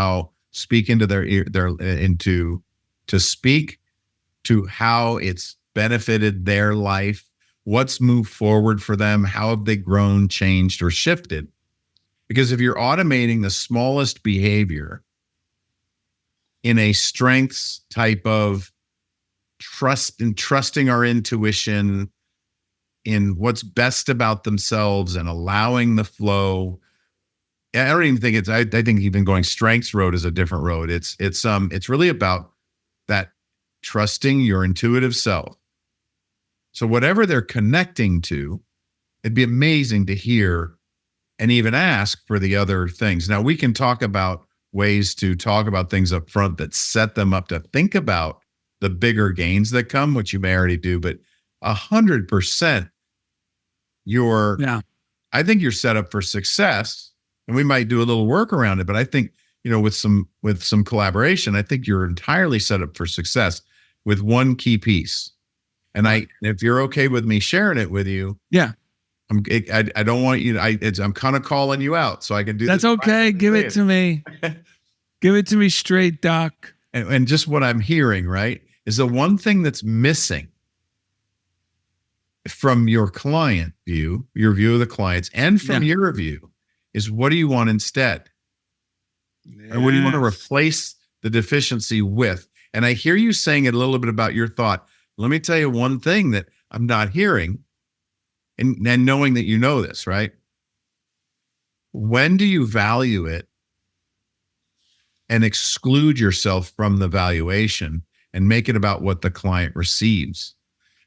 into their ear, to speak to how it's benefited their life, what's moved forward for them, how have they grown, changed, or shifted? Because if you're automating the smallest behavior in a strengths type of trusting our intuition in what's best about themselves and allowing the flow. I don't even think I think even going strengths road is a different road. It's really about that trusting your intuitive self. So whatever they're connecting to, it'd be amazing to hear and even ask for the other things. Now we can talk about ways to talk about things up front that set them up to think about the bigger gains that come, which you may already do, but 100% I think you're set up for success, and we might do a little work around it, but I think, with some collaboration, I think you're entirely set up for success with one key piece. And if you're okay with me sharing it with you,
yeah,
I don't want you to, I'm kind of calling you out so I can do
that's
this.
okay. Give it to me. Give it to me straight, Doc.
And just what I'm hearing, right, is the one thing that's missing from your client view, your view of the clients, and from your view is, what do you want instead? Yes. Or what do you want to replace the deficiency with? And I hear you saying it a little bit about your thought. Let me tell you one thing that I'm not hearing and knowing that you know this, right? When do you value it and exclude yourself from the valuation and make it about what the client receives?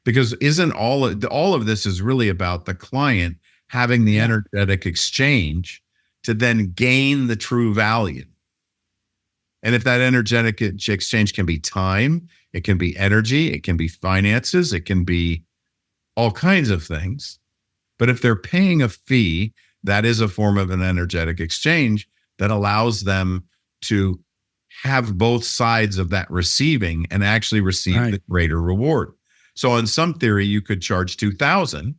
Because isn't all of this is really about the client having the energetic exchange to then gain the true value. And if that energetic exchange can be time, it can be energy, it can be finances, it can be all kinds of things. But if they're paying a fee, that is a form of an energetic exchange that allows them to have both sides of that receiving and actually receive the greater reward. So in some theory, you could charge $2,000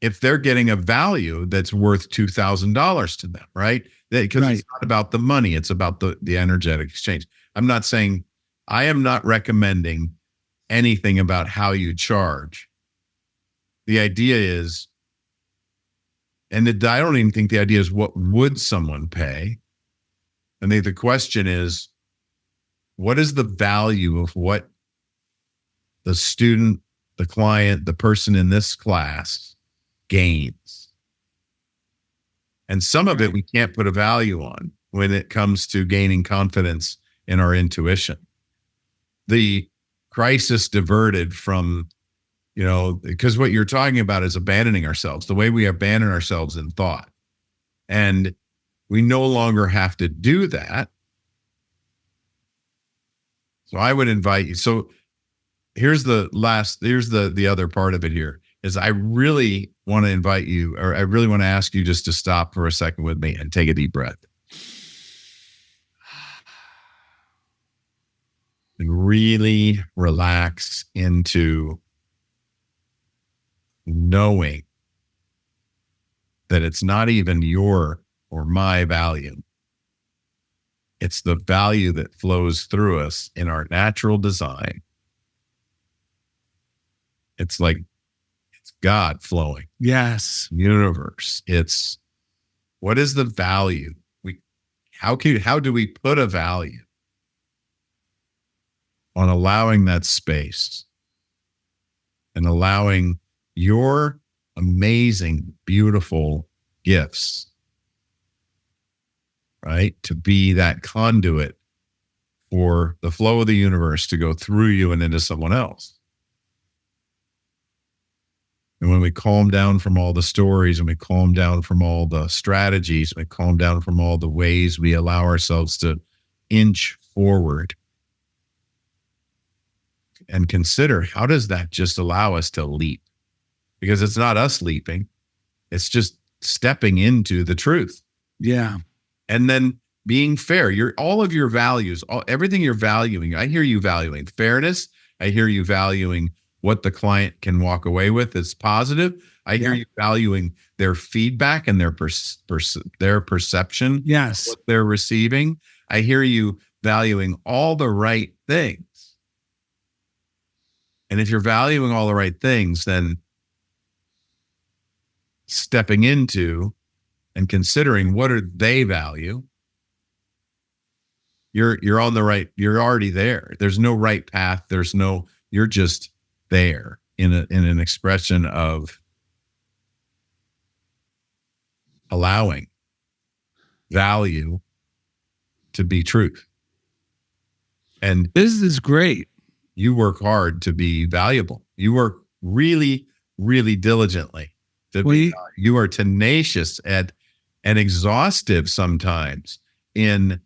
if they're getting a value that's worth $2,000 to them, right? Because it's not about the money, it's about the energetic exchange. I am not recommending anything about how you charge. The idea is, I don't even think the idea is what would someone pay? I think the question is, what is the value of what the student, the client, the person in this class gains? And some of it we can't put a value on when it comes to gaining confidence in our intuition. The crisis diverted from, because what you're talking about is abandoning ourselves, the way we abandon ourselves in thought. And we no longer have to do that. So I would invite you. So here's the other part of it here is I really want to invite you, or I really want to ask you just to stop for a second with me and take a deep breath. And really relax into knowing that it's not even your or my value. It's the value that flows through us in our natural design. It's like it's God flowing.
Yes.
Universe. It's what is the value? How do we put a value on allowing that space and allowing your amazing, beautiful gifts, right, to be that conduit for the flow of the universe to go through you and into someone else? And when we calm down from all the stories and we calm down from all the strategies, we calm down from all the ways we allow ourselves to inch forward and consider, how does that just allow us to leap? Because it's not us leaping. It's just stepping into the truth.
Yeah.
And then being fair. All of your values, everything you're valuing. I hear you valuing fairness. I hear you valuing what the client can walk away with is positive. I hear you valuing their feedback and their perception.
Yes.
Of what they're receiving. I hear you valuing all the right things. And if you're valuing all the right things, then stepping into and considering what do they value, you're on the right, you're already there. There's no right path. You're just there in an expression of allowing value to be truth. And
this is great.
You work hard to be valuable. You work really, really diligently. You are tenacious and exhaustive sometimes in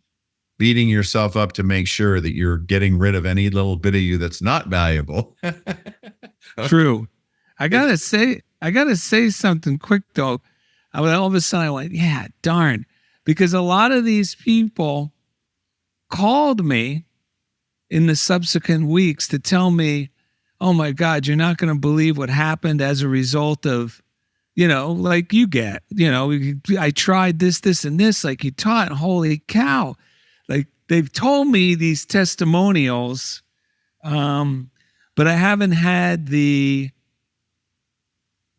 beating yourself up to make sure that you're getting rid of any little bit of you that's not valuable.
True. I gotta say something quick though. All of a sudden I went, yeah, darn. Because a lot of these people called me in the subsequent weeks to tell me, oh my God, you're not going to believe what happened as a result of, like you get, I tried this, and this, like you taught, holy cow. Like they've told me these testimonials, but I haven't had this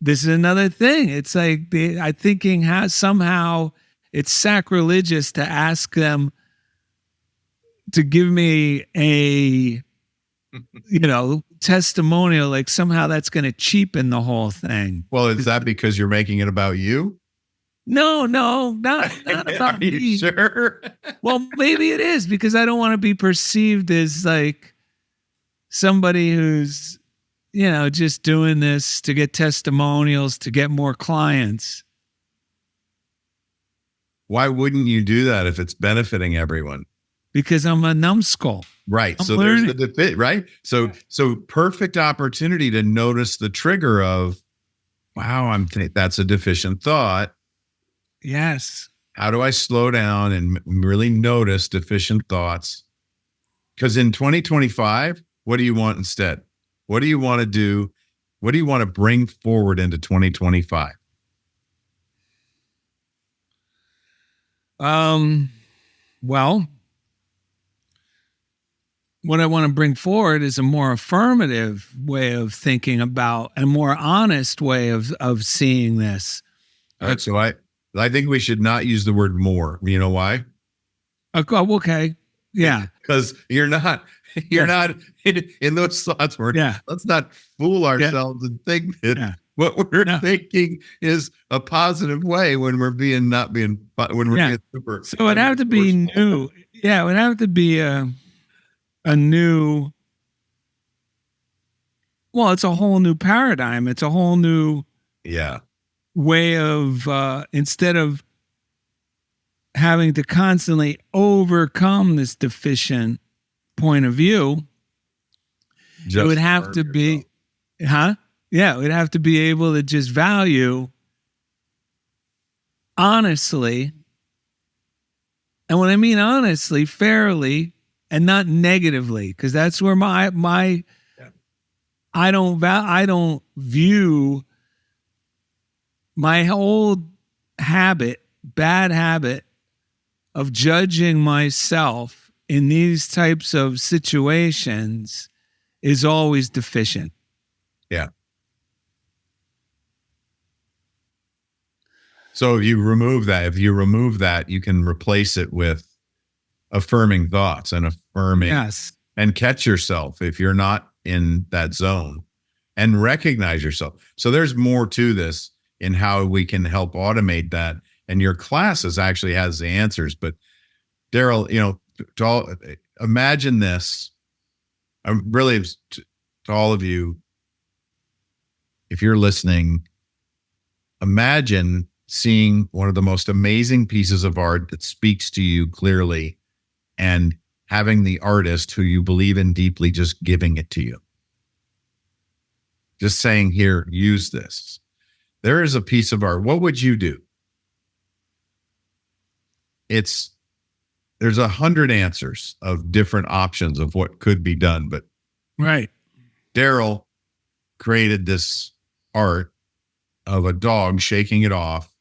is another thing. It's like I'm thinking how somehow it's sacrilegious to ask them to give me a testimonial, like somehow that's going to cheapen the whole thing.
Well, is that because you're making it about you?
No, not about
Are you
me.
sure?
Well, maybe it is because I don't want to be perceived as like somebody who's, just doing this to get testimonials, to get more clients.
Why wouldn't you do that if it's benefiting everyone?
Because I'm a numbskull.
Right.
I'm
So
learning.
there's the fit, right? So perfect opportunity to notice the trigger of, wow, that's a deficient thought.
Yes.
How do I slow down and really notice deficient thoughts? Because in 2025, what do you want instead? What do you want to do? What do you want to bring forward into 2025?
Well, what I want to bring forward is a more affirmative way of thinking about, a more honest way of seeing this.
All right. So I think we should not use the word more. You know why?
Okay. Yeah.
Because you're not in those thoughts. Let's not fool ourselves and think that what we're thinking is a positive way when we're being being super.
So it would have to be new. Yeah, it would have to be a new. Well, it's a whole new paradigm. It's a whole new way of instead of having to constantly overcome this deficient point of view, it would have to be, Yeah, it would have to be able to just value honestly. And when I mean honestly, fairly, and not negatively, because that's where I don't view my old bad habit of judging myself in these types of situations is always deficient.
Yeah. So if you remove that, you can replace it with affirming thoughts and affirming and catch yourself if you're not in that zone and recognize yourself. So there's more to this in how we can help automate that. And your classes actually has the answers. But Darrell, imagine this. I'm really to all of you, if you're listening, imagine seeing one of the most amazing pieces of art that speaks to you clearly and having the artist who you believe in deeply just giving it to you. Just saying, here, use this. There is a piece of art. What would you do? There's 100 answers of different options of what could be done, but Darrell created this art of a dog shaking it off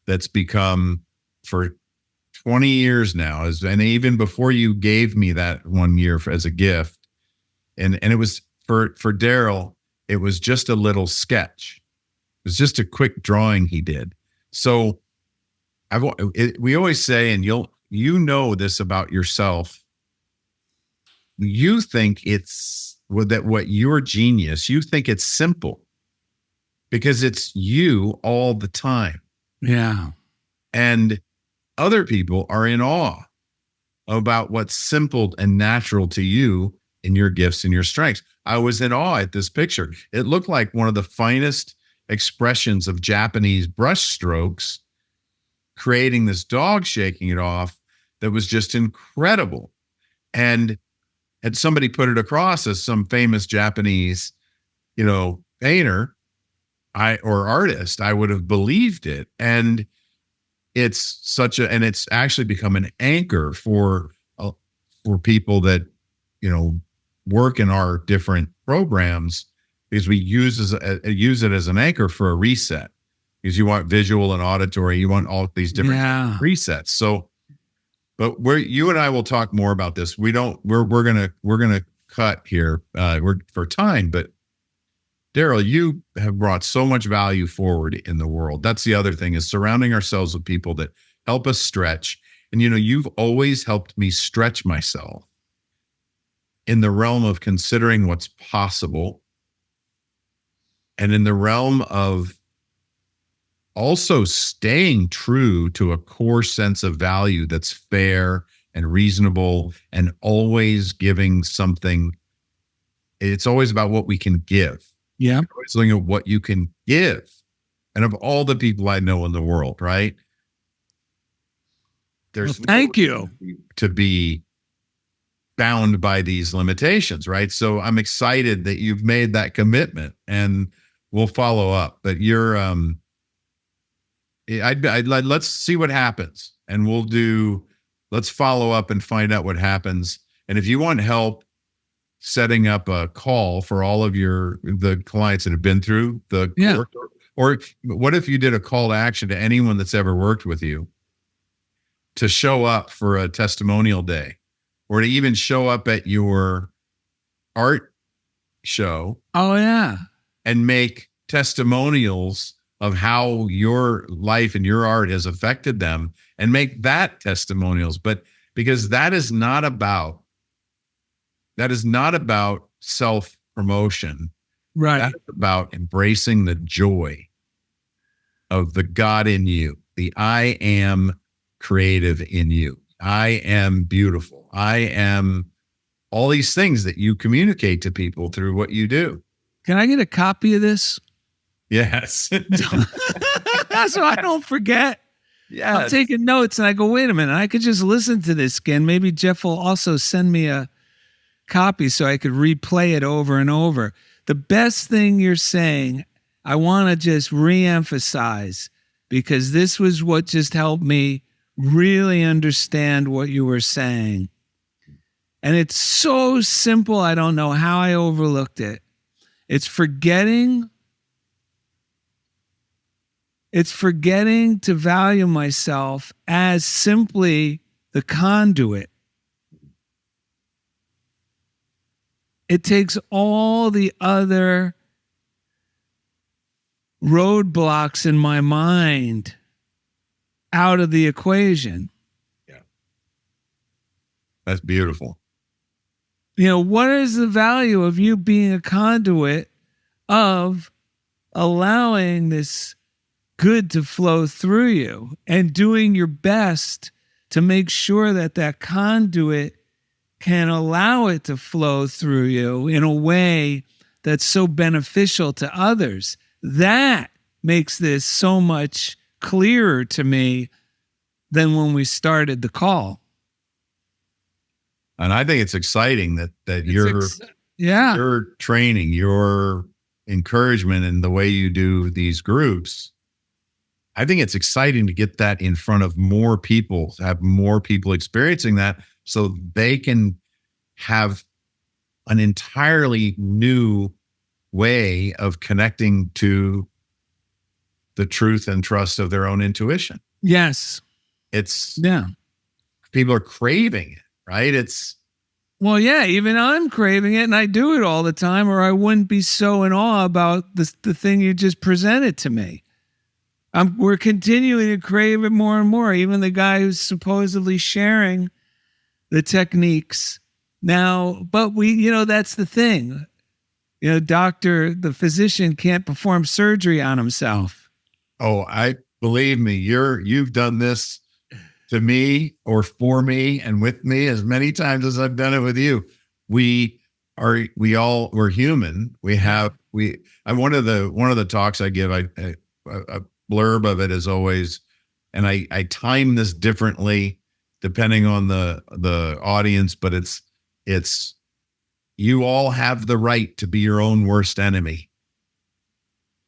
that's become for 20 years now, and even before you gave me that 1 year as a gift, and it was for Darrell, it was just a little sketch. It was just a quick drawing he did. So we always say, and you know this about yourself, you think it's what your genius, you think it's simple because it's you all the time.
Yeah.
And other people are in awe about what's simple and natural to you in your gifts and your strengths. I was in awe at this picture. It looked like one of the finest expressions of Japanese brush strokes, creating this dog shaking it off that was just incredible. And had somebody put it across as some famous Japanese, painter or artist, I would have believed it. And it's it's actually become an anchor for people that, work in our different programs, because we use it as an anchor for a reset, because you want visual and auditory, you want all these different resets. So, but you and I will talk more about this. We're gonna cut here for time, but Darrell, you have brought so much value forward in the world. That's the other thing, is surrounding ourselves with people that help us stretch. And, you've always helped me stretch myself in the realm of considering what's possible, and in the realm of also staying true to a core sense of value that's fair and reasonable, and always giving something. It's always about what we can give.
Yeah.
Always looking at what you can give. And of all the people I know in the world, right? There's
thank you.
To be bound by these limitations, right? So I'm excited that you've made that commitment, and we'll follow up. But you're, let's see what happens, and let's follow up and find out what happens. And if you want help setting up a call for all of the clients that have been through the course, or what if you did a call to action to anyone that's ever worked with you to show up for a testimonial day, or to even show up at your art show.
Oh, yeah.
And make testimonials of how your life and your art has affected them, and make that testimonials. But because that is not about self-promotion.
Right.
That's about embracing the joy of the God in you, the I am creative in you. I am beautiful. I am all these things that you communicate to people through what you do.
Can I get a copy of this?
Yes.
So I don't forget.
Yeah.
I'm taking notes and I go, wait a minute, I could just listen to this again. Maybe Jeff will also send me a copy so I could replay it over and over. The best thing you're saying, I want to just reemphasize, because this was what just helped me really understand what you were saying. And it's so simple, I don't know how I overlooked it. It's forgetting to value myself as simply the conduit. It takes all the other roadblocks in my mind out of the equation.
Yeah. That's beautiful.
What is the value of you being a conduit of allowing this good to flow through you, and doing your best to make sure that that conduit can allow it to flow through you in a way that's so beneficial to others? That makes this so much clearer to me than when we started the call.
And I think it's exciting that your training, your encouragement, and the way you do these groups, I think it's exciting to get that in front of more people, have more people experiencing that, so they can have an entirely new way of connecting to the truth and trust of their own intuition.
Yes.
People are craving it, right?
Well, yeah, even I'm craving it, and I do it all the time, or I wouldn't be so in awe about the thing you just presented to me. We're continuing to crave it more and more. Even the guy who's supposedly sharing the techniques now, but that's the thing. The physician can't perform surgery on himself.
Oh, believe me, you've done this to me, or for me, and with me as many times as I've done it with you. We're human. One of the talks I give, a blurb of it is always, and I time this differently depending on the audience, but it's you all have the right to be your own worst enemy,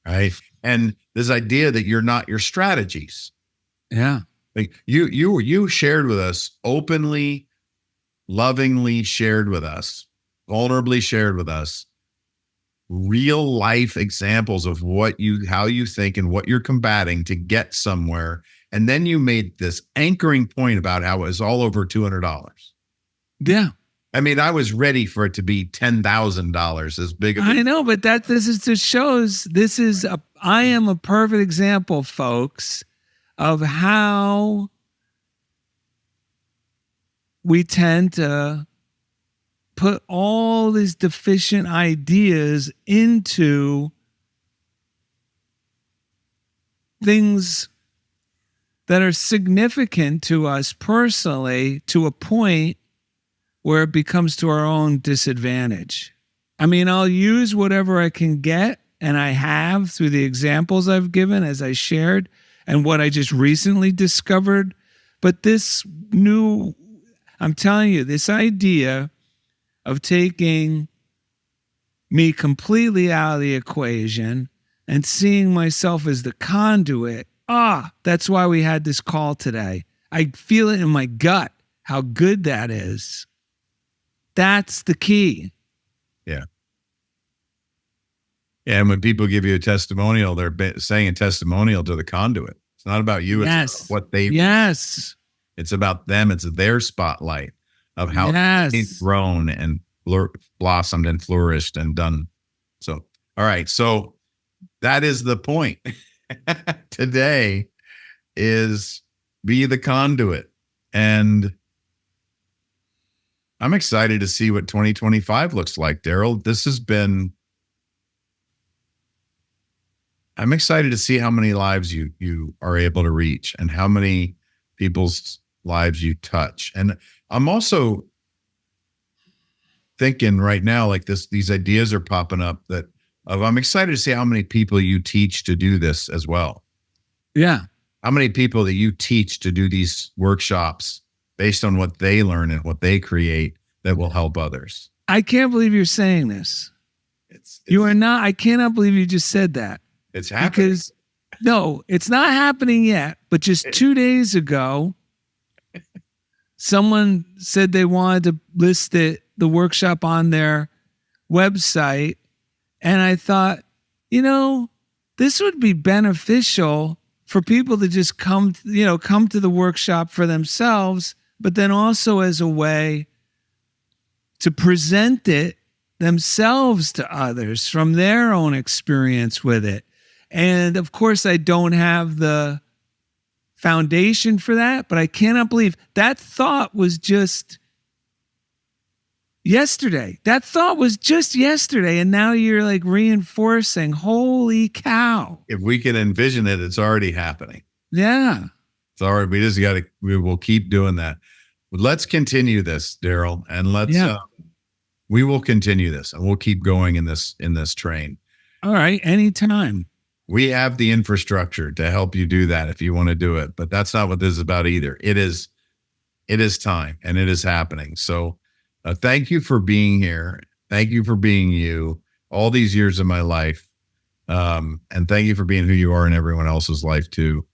right? And this idea that you're not your strategies.
Yeah.
Like you shared with us openly, lovingly shared with us, vulnerably shared with us, real life examples of how you think and what you're combating to get somewhere. And then you made this anchoring point about how it was all over $200.
Yeah.
I mean, I was ready for it to be $10,000 as big of
I know, but I am a perfect example, folks, of how we tend to put all these deficient ideas into things that are significant to us personally to a point where it becomes to our own disadvantage. I mean, I'll use whatever I can get, and I have through the examples I've given as I shared and what I just recently discovered. But this new, I'm telling you, this idea of taking me completely out of the equation and seeing myself as the conduit, that's why we had this call today. I feel it in my gut, how good that is. That's the key.
Yeah. And when people give you a testimonial, they're saying a testimonial to the conduit. It's not about you.
Yes.
It's about what they.
Yes.
It's about them. It's their spotlight of how
Yes.
they've grown and blossomed and flourished and done. So, all right. So that is the point. Today is be the conduit. And I'm excited to see what 2025 looks like, Darrell. I'm excited to see how many lives you are able to reach and how many people's lives you touch. And I'm also thinking right now, like these ideas are popping up I'm excited to see how many people you teach to do this as well.
Yeah.
How many people that you teach to do these workshops based on what they learn and what they create that will help others.
I can't believe you're saying this. You are not. I cannot believe you just said that.
It's happening.
Because no, it's not happening yet. But just 2 days ago, someone said they wanted to list the workshop on their website. And I thought, this would be beneficial for people to just come to the workshop for themselves, but then also as a way to present it themselves to others from their own experience with it. And of course, I don't have the foundation for that, but I cannot believe that thought was just yesterday. That thought was just yesterday. And now you're like reinforcing, holy cow.
If we can envision it, it's already happening.
Yeah.
It's already, we will keep doing that. Let's continue this, Darrell, and we will continue this and we'll keep going in this train.
All right. Anytime.
We have the infrastructure to help you do that if you want to do it, but that's not what this is about either. It is time and it is happening. So thank you for being here. Thank you for being you all these years of my life. And thank you for being who you are in everyone else's life too.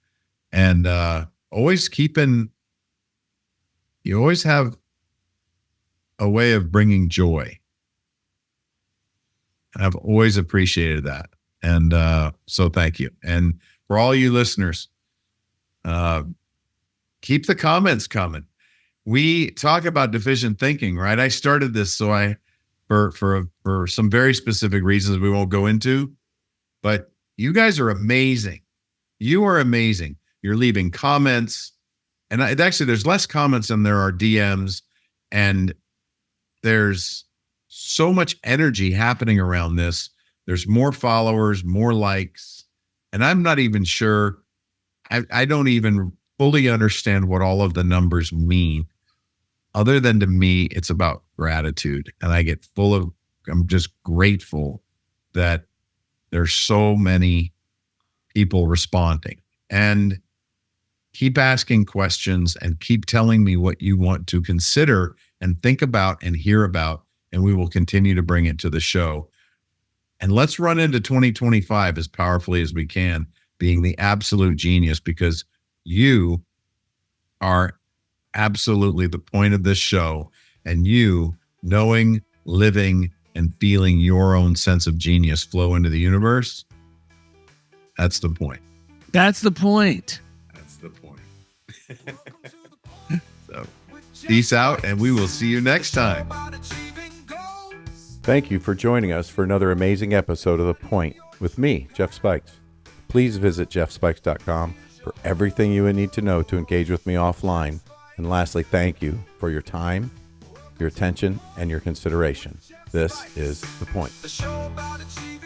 And you always have a way of bringing joy. And I've always appreciated that. And so thank you. And for all you listeners, keep the comments coming. We talk about deficient thinking, right? I started this for some very specific reasons we won't go into, but you guys are amazing. You are amazing. You're leaving comments, and there's less comments than there are DMs, and there's so much energy happening around this. There's more followers, more likes, and I'm not even sure. I don't even fully understand what all of the numbers mean. Other than to me, it's about gratitude. And I'm just grateful that there's so many people responding. And keep asking questions and keep telling me what you want to consider and think about and hear about. And we will continue to bring it to the show. And let's run into 2025 as powerfully as we can, being the absolute genius, because you are absolutely the point of this show, and you knowing, living, and feeling your own sense of genius flow into the universe. That's the point.
That's the point.
That's the point. So peace out, and we will see you next time.
Thank you for joining us for another amazing episode of The Point with me, Jeff Spikes. Please visit jeffspikes.com for everything you would need to know to engage with me offline. And lastly, thank you for your time, your attention, and your consideration. This is The Point.
The show about achieving